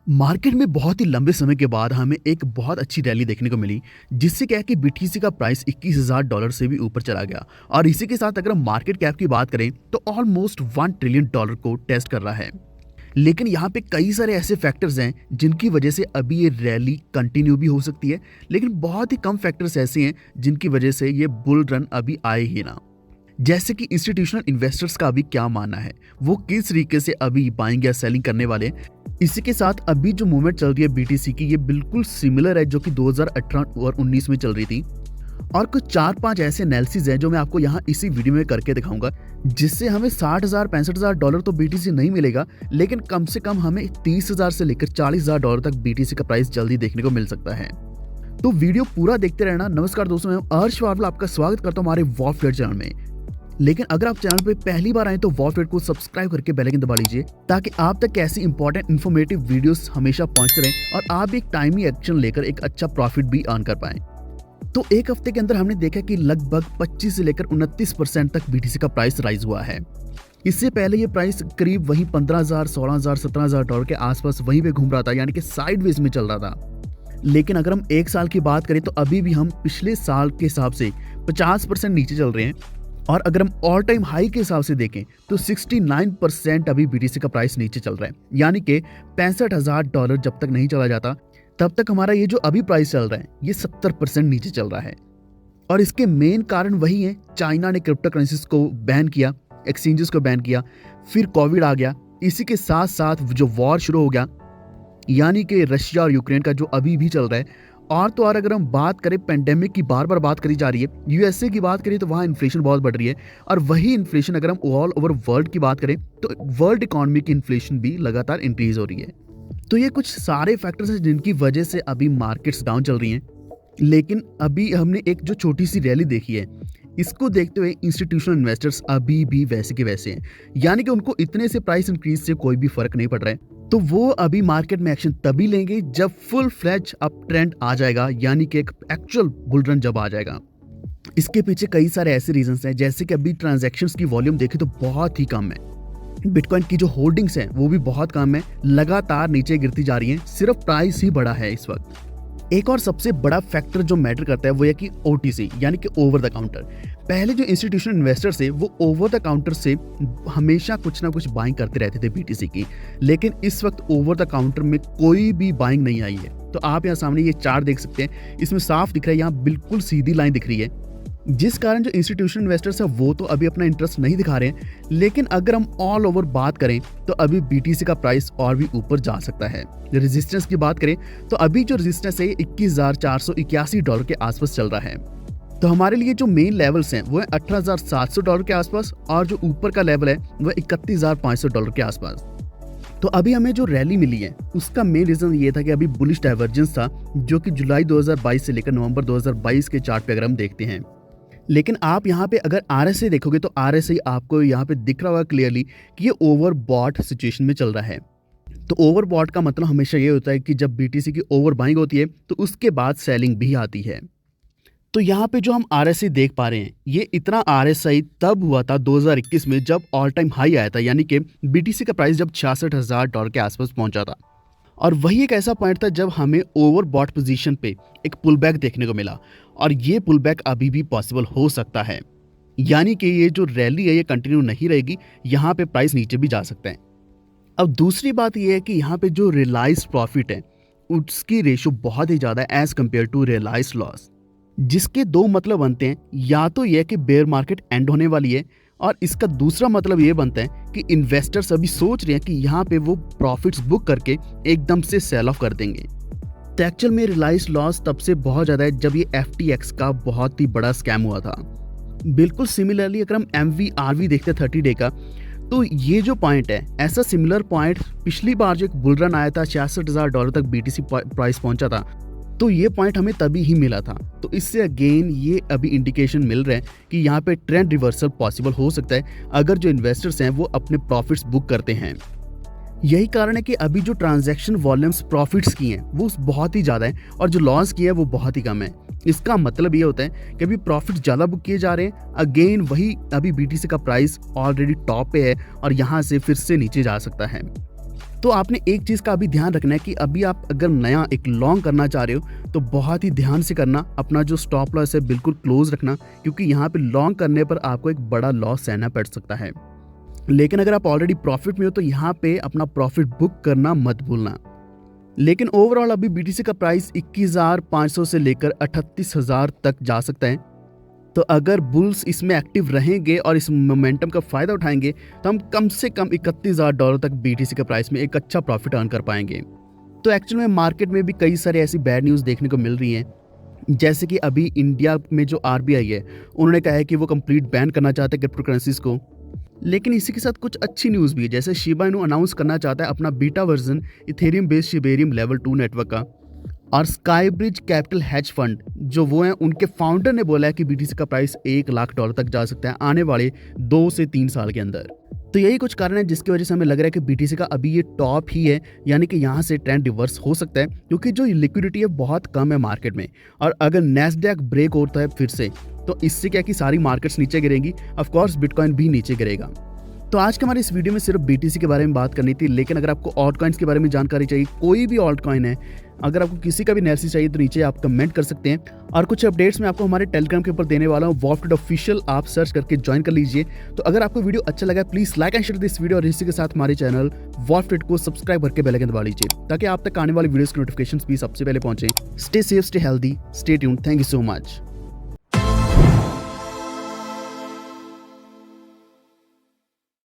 Market में बहुत ही लंबे समय के बाद हमें एक बहुत अच्छी रैली देखने को मिली, जिससे क्या है कि बीटीसी का प्राइस $21,000 से भी ऊपर चला गया। और इसी के साथ अगर हम मार्केट कैप की बात करें तो ऑलमोस्ट $1 ट्रिलियन को टेस्ट कर रहा है। लेकिन यहाँ पे कई सारे ऐसे फैक्टर्स हैं जिनकी वजह से अभी ये रैली कंटिन्यू भी हो सकती है, लेकिन बहुत ही कम फैक्टर्स ऐसे हैं जिनकी वजह से ये बुल रन अभी आए ही ना। जैसे कि इंस्टीट्यूशनल इन्वेस्टर्स का अभी क्या मानना है, वो किस तरीके से अभी बाइंग या सेलिंग करने वाले हैं। इसी के साथ अभी जो मूवमेंट चल रही है बीटीसी की, ये बिल्कुल सिमिलर है जो कि 2018 और 19 में चल रही थी। और कुछ 4-5 ऐसे एनालिसिस हैं जो मैं आपको यहाँ इसी वीडियो में करके दिखाऊंगा, जिससे हमें $60,000-65,000 तो बीटीसी नहीं मिलेगा, लेकिन कम से कम हमें $30,000 से लेकर $40,000 तक बीटीसी का प्राइस जल्दी देखने को मिल सकता है। तो वीडियो पूरा देखते रहना। नमस्कार दोस्तों, मैं हर्ष वावला आपका स्वागत करता हूँ हमारे वॉर ट्रेड चैनल में। लेकिन अगर आप चैनल पे पहली बार आए तो वॉर ट्रेड को सब्सक्राइब करके बेल आइकन दबा लीजिए, ताकि आप तक ऐसी इंपॉर्टेंट इन्फॉर्मेटिव वीडियोस हमेशा पहुंचते रहें और आप एक टाइमली एक्शन लेकर एक अच्छा प्रॉफिट भी अर्न कर पाएं। तो एक हफ्ते के अंदर हमने देखा कि लगभग 25 से लेकर 29% तक बीटीसी का प्राइस राइज हुआ है। इससे पहले ये प्राइस करीब वही $15,000, $16,000, $17,000 के आसपास वहीं पे घूम रहा था, यानी कि साइडवेज में चल रहा था। लेकिन अगर हम एक साल की बात करें तो अभी भी हम पिछले साल के हिसाब से 50% नीचे चल रहे हैं। और अगर हम ऑल टाइम हाई के हिसाब से देखें तो 69% अभी बीटीसी का प्राइस नीचे चल रहा है, यानी कि $65,000 जब तक नहीं चला जाता तब तक हमारा ये जो अभी प्राइस चल रहा है ये 70% नीचे चल रहा है। और इसके मेन कारण वही है, चाइना ने क्रिप्टो करेंसीज को बैन किया, एक्सचेंजेस को बैन किया, फिर कोविड आ गया, इसी के साथ साथ जो वॉर शुरू हो गया, यानी कि रशिया और यूक्रेन का जो अभी भी चल रहा है। और तो और अगर हम बात करें पेंडेमिक की, बार बार बात करी जा रही है, यूएसए की बात करें तो वहाँ इन्फ्लेशन बहुत बढ़ रही है। और वही इन्फ्लेशन अगर हम ऑल ओवर वर्ल्ड की बात करें तो वर्ल्ड इकोनॉमी की इन्फ्लेशन भी लगातार इंक्रीज हो रही है। तो ये कुछ सारे फैक्टर्स हैं जिनकी वजह से अभी मार्केट्स डाउन चल रही हैं। लेकिन अभी हमने एक जो छोटी सी रैली देखी है, इसको देखते हुए इंस्टीट्यूशनल इन्वेस्टर्स अभी भी वैसे के वैसे हैं, यानी कि उनको इतने से प्राइस इंक्रीज से कोई भी फर्क नहीं पड़ रहा है। तो वो अभी मार्केट में एक्शन तभी लेंगे जब फुल फ्लैज अप ट्रेंड आ जाएगा, यानी कि एक एक्चुअल बुल रन जब आ जाएगा। इसके पीछे कई सारे ऐसे रीजंस हैं, जैसे कि अभी ट्रांजैक्शंस की वॉल्यूम देखें तो बहुत ही कम है। बिटकॉइन की जो होल्डिंग्स हैं वो भी बहुत कम है, लगातार नीचे गिरती जा रही हैं, सिर्फ प्राइस ही बढ़ा है इस वक्त। एक और सबसे बड़ा फैक्टर जो मैटर करता है वो है कि ओटीसी, यानी कि ओवर द काउंटर। पहले जो इंस्टीट्यूशनल इन्वेस्टर्स थे वो ओवर द काउंटर से हमेशा कुछ ना कुछ बाइंग करते रहते थे बीटीसी की, लेकिन इस वक्त ओवर द काउंटर में कोई भी बाइंग नहीं आई है। तो आप यहाँ सामने ये चार्ट देख सकते हैं, इसमें साफ दिख रहा है, यहाँ बिल्कुल सीधी लाइन दिख रही है, जिस कारण जो इंस्टीट्यूशनल इन्वेस्टर्स है वो तो अभी अपना इंटरेस्ट नहीं दिखा रहे हैं। लेकिन अगर हम ऑल ओवर बात करें तो अभी बीटीसी का प्राइस और भी ऊपर जा सकता है। रेजिस्टेंस की बात करें तो अभी जो रेजिस्टेंस है $21,481 के आसपास चल रहा है। तो हमारे लिए जो मेन लेवल्स हैं वो है $18,700 के आसपास, और जो ऊपर का लेवल है वो $31,500 के आसपास। तो अभी हमें जो रैली मिली है उसका मेन रीजन ये था कि अभी बुलिश डाइवर्जेंस था, जो कि जुलाई 2022 से लेकर नवंबर 2022 के चार्ट पे अगर हम देखते हैं। लेकिन आप यहाँ पे अगर आरएसआई देखोगे तो आरएसआई आपको यहाँ पे दिख रहा होगा क्लियरली कि ये ओवरबॉट सिचुएशन में चल रहा है। तो ओवरबॉट का मतलब हमेशा ये होता है कि जब बीटीसी की ओवर बाइंग होती है तो उसके बाद सेलिंग भी आती है। तो यहाँ पे जो हम आरएसआई देख पा रहे हैं, ये इतना आरएसआई तब हुआ था 2021 में जब ऑल टाइम हाई आया था, यानी कि बीटीसी का प्राइस जब $66,000 के आसपास पहुंचा था। और वही एक ऐसा पॉइंट था जब हमें ओवरबॉट पोजीशन पे एक पुल बैक देखने को मिला, और ये पुल बैक अभी भी पॉसिबल हो सकता है, यानी कि ये जो रैली है ये कंटिन्यू नहीं रहेगी, यहाँ पे प्राइस नीचे भी जा सकता है। अब दूसरी बात ये है कि यहाँ पे जो रियलाइज प्रॉफिट है उसकी रेशो बहुत ही ज़्यादा है as compare to realise loss, जिसके दो मतलब बनते हैं। या तो यह कि बेयर मार्केट एंड होने वाली है, और इसका दूसरा मतलब ये बनता है कि इन्वेस्टर्स अभी सोच रहे हैं कि यहाँ पे वो प्रॉफिट्स बुक करके एकदम से सेल ऑफ कर देंगे। तो एक्चुअल में रियलाइज लॉस तब से बहुत ज़्यादा है जब ये FTX का बहुत ही बड़ा स्कैम हुआ था। बिल्कुल सिमिलरली अगर हम MVRV देखते हैं 30 डे का, तो ये जो पॉइंट है, ऐसा सिमिलर पॉइंट पिछली बार जो एक बुल रन आया था $66,000 तक बीटीसी प्राइस पहुंचा था, तो ये पॉइंट हमें तभी ही मिला था। तो इससे अगेन ये अभी इंडिकेशन मिल रहा है कि यहाँ पे ट्रेंड रिवर्सल पॉसिबल हो सकता है अगर जो इन्वेस्टर्स हैं वो अपने प्रॉफिट्स बुक करते हैं। यही कारण है कि अभी जो ट्रांजैक्शन वॉल्यूम्स प्रॉफिट्स की हैं वो बहुत ही ज़्यादा है, और जो लॉस की है वो बहुत ही कम है। इसका मतलब ये होता है कि अभी प्रॉफिट ज़्यादा बुक किए जा रहे हैं। अगेन वही अभी बीटीसी का प्राइस ऑलरेडी टॉप पे है और यहाँ से फिर से नीचे जा सकता है। तो आपने एक चीज़ का अभी ध्यान रखना है कि अभी आप अगर नया एक लॉन्ग करना चाह रहे हो तो बहुत ही ध्यान से करना, अपना जो स्टॉप लॉस है बिल्कुल क्लोज रखना, क्योंकि यहाँ पे लॉन्ग करने पर आपको एक बड़ा लॉस सहना पड़ सकता है। लेकिन अगर आप ऑलरेडी प्रॉफिट में हो तो यहाँ पे अपना प्रॉफिट बुक करना मत भूलना। लेकिन ओवरऑल अभी बीटीसी का प्राइस 21,500 से लेकर 38,000 तक जा सकता है। तो अगर बुल्स इसमें एक्टिव रहेंगे और इस मोमेंटम का फ़ायदा उठाएंगे तो हम कम से कम $31,000 तक बीटीसी के प्राइस में एक अच्छा प्रॉफिट अर्न कर पाएंगे। तो एक्चुअल में मार्केट में भी कई सारे ऐसी बैड न्यूज़ देखने को मिल रही हैं, जैसे कि अभी इंडिया में जो आरबीआई है उन्होंने कहा है कि वो कंप्लीट बैन करना चाहते हैं क्रिप्टो करेंसीज को। लेकिन इसी के साथ कुछ अच्छी न्यूज़ भी है, जैसे शिबा इनू अनाउंस करना चाहता है अपना beta version Ethereum based Shibarium level 2 network का। और स्काईब्रिज कैपिटल हेज फंड जो वो हैं, उनके फाउंडर ने बोला है कि बीटीसी का प्राइस $1,00,000 तक जा सकता है आने वाले 2 से 3 साल के अंदर। तो यही कुछ कारण है जिसकी वजह से हमें लग रहा है कि बीटीसी का अभी ये टॉप ही है, यानी कि यहाँ से ट्रेंड रिवर्स हो सकता है, क्योंकि जो लिक्विडिटी है बहुत कम है मार्केट में। और अगर नैस्डैक ब्रेक होता है फिर से तो इससे क्या कि सारी मार्केट्स नीचे गिरेंगी, ऑफकोर्स बिटकॉइन भी नीचे गिरेगा। तो आज के हमारे इस वीडियो में सिर्फ बीटीसी के बारे में बात करनी थी, लेकिन अगर आपको ऑल्ट कॉइन्स के बारे में जानकारी चाहिए, कोई भी ऑल्ट कॉइन है, अगर आपको किसी का भी एनालिसिस चाहिए तो नीचे आप कमेंट कर सकते हैं। और कुछ अपडेट्स मैं आपको हमारे टेलीग्राम के ऊपर देने वाला हूँ, वॉल्फिट ऑफिशियल, आप सर्च करके ज्वाइन कर लीजिए। तो अगर आपको वीडियो अच्छा लगा please like and share this video, और इसी के साथ हमारे चैनल वॉल्फिट को सब्सक्राइब करके बेल आइकन दबा लीजिए ताकि आप तक आने वाली वीडियोस की नोटिफिकेशंस भी सबसे पहले पहुंचे। Stay safe, stay healthy, stay tuned. Thank you so much.